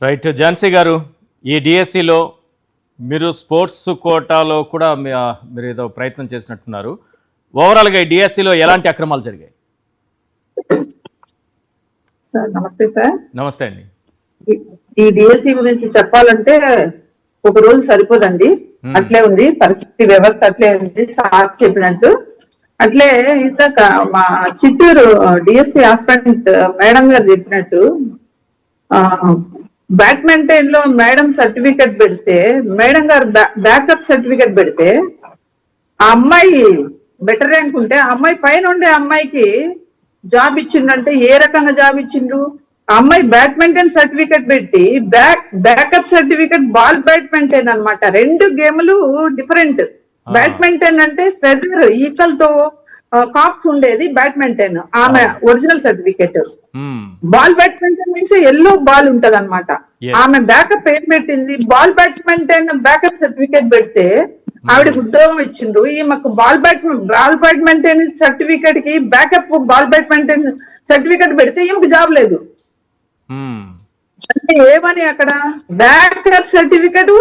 Right. Jhansi గారు, ఈ డిఎస్సిలో మీరు స్పోర్ట్స్ కోటాలో కూడా మీరు ఏదో ప్రయత్నం చేసినట్టున్నారు. ఓవరాల్గా ఈ డిఎస్సిలో ఎలాంటి అక్రమాలు జరిగాయి? సార్ నమస్తే సార్. నమస్తే అండి. ఈ డిఎస్సి గురించి చెప్పాలంటే ఒక రోజు సరిపోదండి. అట్లే ఉంది పరిస్థితి, వ్యవస్థ అట్లే ఉంది సార్ చెప్పినట్టు. అట్లే ఇందాక మా చిత్తూరు డిఎస్సి ఆస్పిరెంట్ మేడం గారు చెప్పినట్టు బ్యాడ్మింటన్ లో మేడం సర్టిఫికెట్ పెడితే, మేడం గారు బ్యాకప్ సర్టిఫికెట్ పెడితే ఆ అమ్మాయి బెటర్ ర్యాంక్ ఉంటే ఆ అమ్మాయి పైన ఉండే అమ్మాయికి జాబ్ ఇచ్చిండంటే ఏ రకంగా జాబ్ ఇచ్చిండ్రు? ఆ అమ్మాయి బ్యాడ్మింటన్ సర్టిఫికెట్ పెట్టి బ్యాకప్ సర్టిఫికెట్ బాల్ బ్యాడ్మింటన్ అన్నమాట. రెండు గేమ్లు డిఫరెంట్. బ్యాడ్మింటన్ అంటే ఫెదర్ ఈకల్ తో కాక్స్ ఉండేది బ్యాడ్మింటన్, ఆమె original certificate. Ball badminton means yellow ball ఉంటది అనమాట. ఆమె బ్యాకప్ ఏం పెట్టింది? బాల్ బ్యాడ్మింటన్ బ్యాకప్ సర్టిఫికెట్ పెడితే ఆవిడకి ఉద్యోగం ఇచ్చిండ్రు. ఈమెకు బాల్ బ్యాడ్మింటన్ సర్టిఫికెట్ కి బ్యాకప్ బాల్ బ్యాడ్మింటన్ సర్టిఫికెట్ పెడితే ఈమెకు జాబ్ లేదు. అంటే ఏమని అక్కడ బ్యాకప్ సర్టిఫికెట్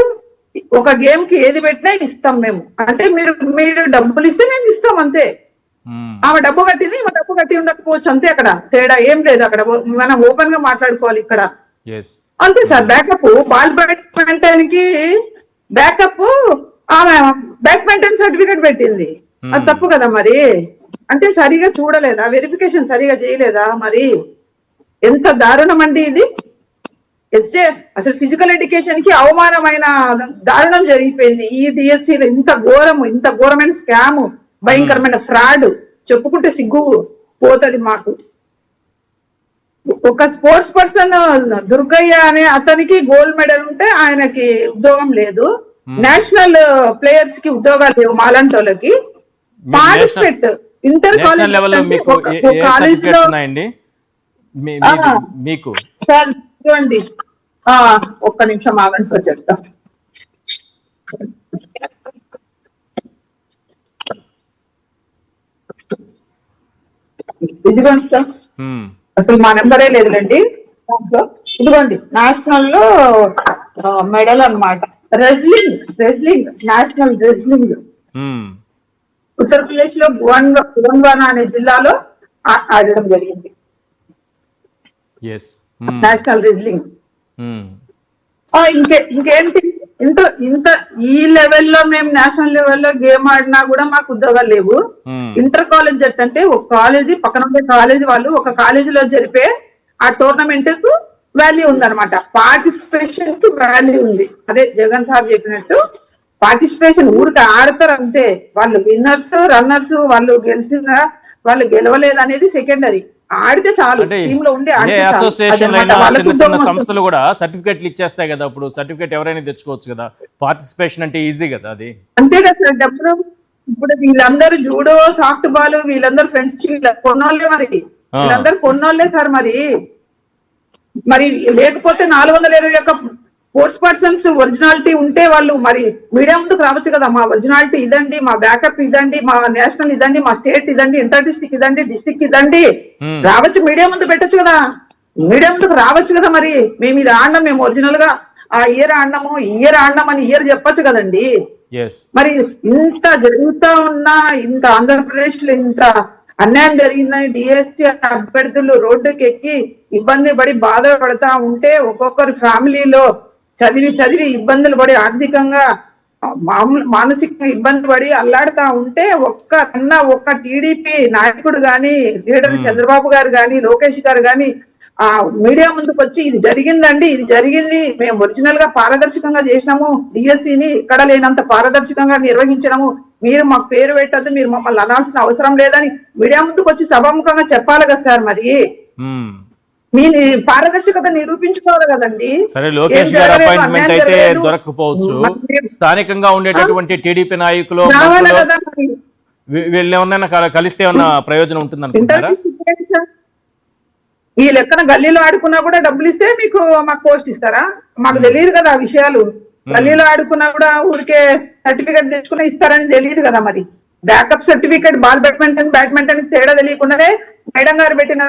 ఒక గేమ్ కి ఏది పెట్టినా ఇస్తాం మేము అంటే, మీరు డబ్బులు ఇస్తే మేము ఇస్తాం అంతే. ఆమె డబ్బు కట్టింది, ఈమె డబ్బు కట్టి ఉండకపోవచ్చు అంతే. అక్కడ తేడా ఏం లేదు. అక్కడ మనం ఓపెన్ గా మాట్లాడుకోవాలి ఇక్కడ అంతే సార్. బ్యాకప్ బాల్ బ్యాడ్మింటన్ కి బ్యాకప్ ఆమె బ్యాడ్మింటన్ సర్టిఫికెట్ పెట్టింది, అది తప్పు కదా మరి. అంటే సరిగా చూడలేదా? వెరిఫికేషన్ సరిగా చేయలేదా? మరి ఎంత దారుణం అండి ఇది. అసలు ఫిజికల్ ఎడ్యుకేషన్ కి అవమానమైన దారుణం జరిగిపోయింది ఈ డిఎస్సీలో. ఇంత ఘోరమైన స్కామ్, భయంకరమైన ఫ్రాడ్ చెప్పుకుంటే సిగ్గు పోతుంది మాకు. ఒక స్పోర్ట్స్ పర్సన్ దుర్గయ్య అనే అతనికి గోల్డ్ మెడల్ ఉంటే ఆయనకి ఉద్యోగం లేదు. నేషనల్ ప్లేయర్స్ కి ఉద్యోగాలు లేవు మాలాంటి వాళ్ళకి. పార్టిసిపేట్ ఇంటర్ కాలేజ్ లో సార్ ఇవ్వండి. ఒక్క నిమిషం ఆగండి సార్, చెప్తా. ఇదిగోండి సార్, అసలు మా నెంబరే లేదులేండి. ఇదిగోండి నేషనల్ లో మెడల్ అన్నమాట. రెజ్లింగ్ నేషనల్ రెజ్లింగ్ ఉత్తరప్రదేశ్ లో గువన్వానా అనే జిల్లాలో ఆడడం జరిగింది. National wrestling. ఇంకేంటి ఇంత ఈ లెవెల్లో మేము నేషనల్ లెవెల్లో గేమ్ ఆడినా కూడా మాకు ఉద్యోగాలు లేవు. ఇంటర్ కాలేజ్ జట్ అంటే ఒక కాలేజీ పక్కన ఉండే కాలేజీ వాళ్ళు ఒక కాలేజీలో జరిపే ఆ టోర్నమెంట్ కు వాల్యూ ఉందన్నమాట. పార్టిసిపేషన్ కి వాల్యూ ఉంది. అదే జగన్ సార్ చెప్పినట్టు పార్టిసిపేషన్ ఊరికి ఆడతారు అంతే. వాళ్ళు విన్నర్స్ రన్నర్స్, వాళ్ళు గెలిచిన వాళ్ళు గెలవలేదు అనేది సెకండరీ. ఆడితే చాలు, టీమ్ లో ఉండి సంస్థలు కూడా సర్టిఫికెట్లు ఇచ్చేస్తాయి కదా. ఇప్పుడు సర్టిఫికెట్ ఎవరైనా తెచ్చుకోవచ్చు కదా. పార్టిసిపేషన్ అంటే ఈజీ కదా అది. అంతే కదా సార్. డబ్బులు ఇప్పుడు వీళ్ళందరూ జూడో, సాఫ్ట్ బాల్, వీళ్ళందరూ ఫ్రెంచ్ కొన్నోళ్ళే. మరి వీళ్ళందరూ కొన్నోళ్ళే సార్. మరి లేకపోతే 421 స్పోర్ట్స్ పర్సన్స్ ఒరిజినాలిటీ ఉంటే వాళ్ళు మరి మీడియా ముందుకు రావచ్చు కదా. మా ఒరిజినాలిటీ ఇదండి, మా బ్యాకప్ ఇదండి, మా నేషనల్ ఇదండి, మా స్టేట్ ఇదండి, ఇంటర్ డిస్ట్రిక్ట్ ఇదండి, డిస్ట్రిక్ట్ ఇదండి రావచ్చు. మీడియా ముందు పెట్టచ్చు కదా. మీడియా ముందుకు రావచ్చు కదా. మరి మేము ఇది ఆడినాం, మేము ఒరిజినల్ గా ఆ ఇయర్ ఆడినామని ఇయర్ చెప్పచ్చు కదండి. మరి ఇంత జరుగుతా ఉన్నా, ఇంత ఆంధ్రప్రదేశ్ లో ఇంత అన్యాయం జరిగిందని డిఎస్సి అభ్యర్థులు రోడ్డుకి ఎక్కి ఇబ్బంది పడి బాధపడతా ఉంటే, ఒక్కొక్కరు ఫ్యామిలీలో చదివి ఇబ్బందులు పడి ఆర్థికంగా మానసికంగా ఇబ్బంది పడి అల్లాడుతా ఉంటే ఒక్క టీడీపీ నాయకుడు గాని, లీడర్ చంద్రబాబు గారు గాని, లోకేష్ గారు గాని ఆ మీడియా ముందుకు వచ్చి ఇది జరిగిందండి, ఇది జరిగింది, మేము ఒరిజినల్ గా పారదర్శకంగా చేసినాము, డిఎస్సిని ఇక్కడ లేనంత పారదర్శకంగా నిర్వహించినాము, మీరు మాకు పేరు పెట్టద్దు, మీరు మమ్మల్ని అనాల్సిన అవసరం లేదని మీడియా ముందుకు వచ్చి సభాముఖంగా చెప్పాలి కదా సార్. మరి మీ పారదర్శకత నిరూపించుకోవాలి కదండి. సరే, లోకేష్ గారి అపాయింట్మెంట్ అయితే దొరకకపోవచ్చు. స్థానికంగా ఉండేటటువంటి టీడీపీ నాయకులు వీళ్ళు ఏమన్నా కలిస్తే ఏమన్నా ప్రయోజనం ఉంటుంది అనుకుంటారా? ఈ లెక్కన గల్లీలో ఆడుకున్నా కూడా డబ్బులు ఇస్తే మాకు పోస్ట్ ఇస్తారా? మాకు తెలియదు కదా ఆ విషయాలు. గల్లీలో ఆడుకున్నా కూడా ఊరికే సర్టిఫికెట్ తెచ్చుకుని ఇస్తారని తెలియదు కదా. మరి బ్యాకప్ సర్టిఫికెట్ బాల్ బ్యాడ్మింటన్ తేడా తెలియకుండానే మేడం గారు పెట్టిన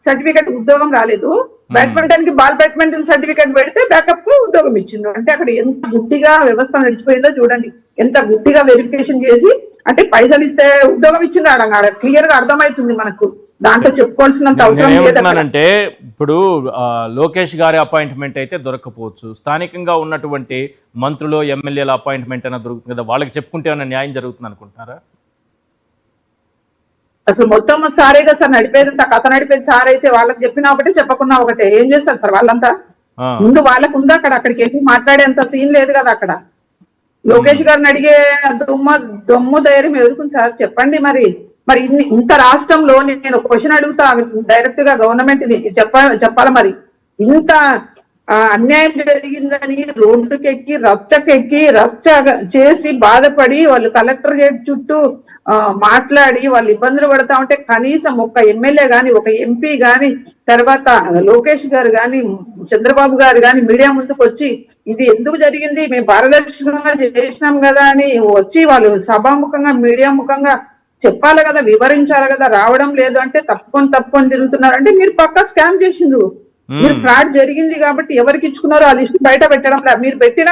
సర్టిఫికెట్ ఉద్యోగం రాలేదు. బ్యాడ్మింటన్ కి బాల్ బ్యాడ్మింటన్ సర్టిఫికేట్ పెడితే బ్యాకప్ కు ఉద్యోగం ఇచ్చిండు. అంటే అక్కడ ఎంత గుడ్డిగా వ్యవస్థ నడిచిపోయిందో చూడండి, ఎంత గుడ్డిగా వెరిఫికేషన్ చేసి అంటే పైసలు ఇస్తే ఉద్యోగం ఇచ్చిండు. ఆడ క్లియర్ గా అర్థమవుతుంది మనకు, దాంట్లో చెప్పుకోవాల్సినంత అవసరం లేదు. ఏమంటున్నానంటే ఇప్పుడు లోకేష్ గారి అపాయింట్మెంట్ అయితే దొరకపోవచ్చు, స్థానికంగా ఉన్నటువంటి మంత్రులు ఎమ్మెల్యేల అపాయింట్మెంట్ అయినా దొరుకుతుంది కదా, వాళ్ళకి చెప్పుకుంటే ఏమైనా న్యాయం జరుగుతుంది అనుకుంటున్నారా? అసలు మొత్తం సారే కదా సార్ నడిపేది, కథ నడిపేది సార్ అయితే వాళ్ళకి చెప్పినా ఒకటే చెప్పకున్నా ఒకటే. ఏం చేస్తారు సార్ వాళ్ళంతా? ముందు వాళ్ళకు ఉందా అక్కడికి వెళ్ళి మాట్లాడేంత సీన్ లేదు కదా అక్కడ. లోకేష్ గారిని అడిగే దొమ్ము ధైర్యం ఎదుర్కొంది సార్? చెప్పండి మరి ఇంత రాష్ట్రంలో నేను ఒక క్వశ్చన్ అడుగుతా డైరెక్ట్ గా గవర్నమెంట్ చెప్పాలి మరి. ఇంత అన్యాయం జరిగిందని రోడ్డుకెక్కి రచ్చ చేసి బాధపడి వాళ్ళు కలెక్టర్ చుట్టూ మాట్లాడి వాళ్ళు ఇబ్బందులు పడతా ఉంటే కనీసం ఒక ఎమ్మెల్యే గాని ఒక ఎంపీ గాని తర్వాత లోకేష్ గారు గాని చంద్రబాబు గారు గాని మీడియా ముందుకు వచ్చి ఇది ఎందుకు జరిగింది, మేము పారదర్శకంగా చేసినాం కదా అని వచ్చి వాళ్ళు సభాముఖంగా మీడియా ముఖంగా చెప్పాలి కదా, వివరించాలి కదా. రావడం లేదు అంటే తప్పుకొని తిరుగుతున్నారు అంటే మీరు పక్కా స్కామ్ చేసిండ్రు. మీరు ఫ్రాడ్ జరిగింది కాబట్టి ఎవరికి ఇచ్చుకున్నారో ఆ లిస్ట్ బయట పెట్టడం లేదు. మీరు పెట్టిన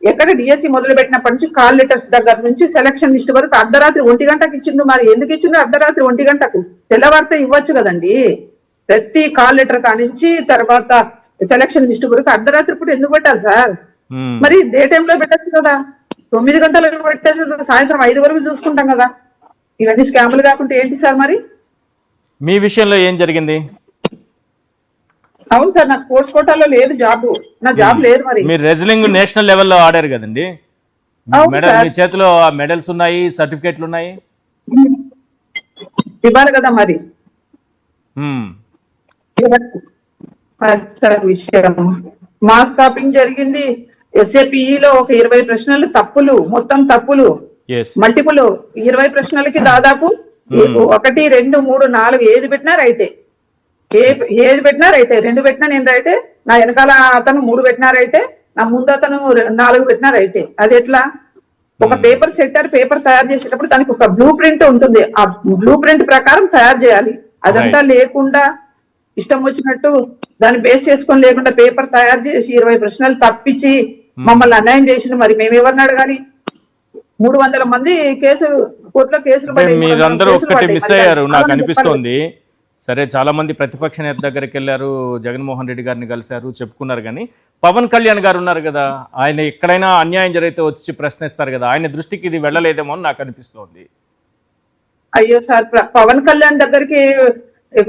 ఎక్కడ డిఎస్సి మొదలు పెట్టినప్పటి నుంచి కాల్ లెటర్స్ దగ్గర నుంచి సెలక్షన్ లిస్ట్ వరకు అర్ధరాత్రి 1 గంటకు ఇచ్చిండ్రు. మరి ఎందుకు ఇచ్చిండ్రు అర్ధరాత్రి 1 గంటకు? తెల్లవారితే ఇవ్వచ్చు కదండి. ప్రతి కాల్ లెటర్ కానించి తర్వాత సెలక్షన్ లిస్ట్ వరకు అర్ధరాత్రి పూట ఎందుకు పెట్టాలి సార్? మరి డే టైమ్ లో పెట్టచ్చు కదా, 9 గంటలకు పెట్టచ్చు కదా, సాయంత్రం 5 వరకు చూసుకుంటాం కదా. ఇవన్నీ స్కాములు కాకుంటే ఏంటి సార్ మరి? మీ విషయంలో ఏం జరిగింది? అవును సార్, నాకు స్పోర్ట్స్ కోటాలో లేదు జాబ్, నా జాబ్ లేదు. మరి మీరు రెజ్లింగ్ నేషనల్ లెవెల్లో ఆడారు కదండి, మెడల్ మీ చేతిలో మెడల్స్ ఉన్నాయి, సర్టిఫికేట్లు ఉన్నాయి, ఇవ్వాలి కదా మరి. విషయం మాస్ కాపింగ్ జరిగింది. ఎస్ఏపిఈలో ఒక 20 ప్రశ్నలు తప్పులు, మొత్తం తప్పులు మల్టిపుల్. 20 ప్రశ్నలకి దాదాపు 1, 2, 3, 4 ఏది పెట్టినా రైటే, ఏది పెట్టినా రైటే. 2 పెట్టినా నేను రైటే, నా వెనకాల అతను 3 పెట్టినా రైటే, నా ముందు అతను 4 పెట్టినా రైటే. అది ఎట్లా? ఒక పేపర్ సెట్టర్ పేపర్ తయారు చేసేటప్పుడు దానికి ఒక బ్లూ ప్రింట్ ఉంటుంది, ఆ బ్లూ ప్రింట్ ప్రకారం తయారు చేయాలి. అదంతా లేకుండా ఇష్టం వచ్చినట్టు దాన్ని బేస్ చేసుకొని లేకుండా పేపర్ తయారు చేసి 20 ప్రశ్నలు తప్పించి మమ్మల్ని అన్యాయం చేసిండు. మరి మేము ఎవరిని అడగాలి? 300 మంది కోర్టులో కేసులు పడ్డాయి. మీరందరూ ఒక్కటి మిస్ అయ్యారు నాకు అనిపిస్తోంది. సరే, చాలా మంది ప్రతిపక్ష నేత దగ్గరికి వెళ్ళారు, జగన్మోహన్ రెడ్డి గారిని కలిశారు, చెప్పుకున్నారు. కానీ పవన్ కళ్యాణ్ గారు ఉన్నారు కదా, ఆయన ఎక్కడైనా అన్యాయం జరిగితే వచ్చి ప్రశ్నిస్తారు కదా, ఆయన దృష్టికి ఇది వెళ్ళలేదేమో అని నాకు అనిపిస్తోంది. అయ్యో సార్, పవన్ కళ్యాణ్ దగ్గరికి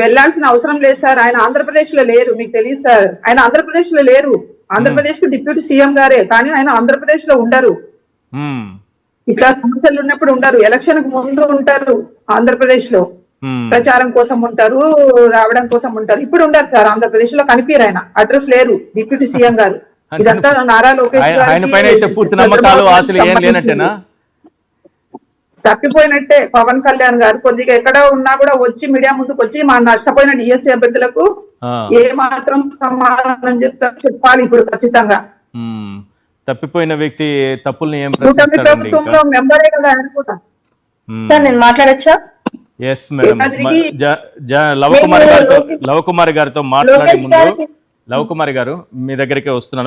వెళ్లాల్సిన అవసరం లేదు సార్. ఆయన ఆంధ్రప్రదేశ్ లో లేరు, మీకు తెలియదు సార్. ఆయన ఆంధ్రప్రదేశ్ లో లేరు. ఆంధ్రప్రదేశ్ కు డిప్యూటీ సీఎం గారే, కానీ ఆయన ఆంధ్రప్రదేశ్ లో ఉండరు. ఇట్లా సమస్యలు ఉన్నప్పుడు ఉండరు, ఎలక్షన్ కు ముందు ఉంటారు ఆంధ్రప్రదేశ్ లో, ప్రచారం కోసం ఉంటారు, రావడం కోసం ఉంటారు. ఇప్పుడు ఉండరు సార్ ఆంధ్రప్రదేశ్ లో, కనిపించారు. ఆయన అడ్రస్ లేరు డిప్యూటీ సీఎం గారు. ఇదంతా నారా లోకేష్ తప్పిపోయినట్టే. పవన్ కళ్యాణ్ గారు కొద్దిగా ఎక్కడ ఉన్నా కూడా వచ్చి మీడియా ముందుకు వచ్చి మా నష్టపోయిన డిఎస్సీ అభ్యర్థులకు ఏ మాత్రం సమాధానం చెప్పాలి ఇప్పుడు ఖచ్చితంగా. తప్పిపోయిన వ్యక్తి తప్పుల్ని ఏం ప్రభుత్వంలో మెంబరే కదా ఆయన కూడా. సార్ నేను మాట్లాడచ్చా? ఎస్ మేడం, లవకుమారి గారితో మాట్లాడే ముందు, లవకుమారి గారు మీ దగ్గరికి వస్తున్నాను.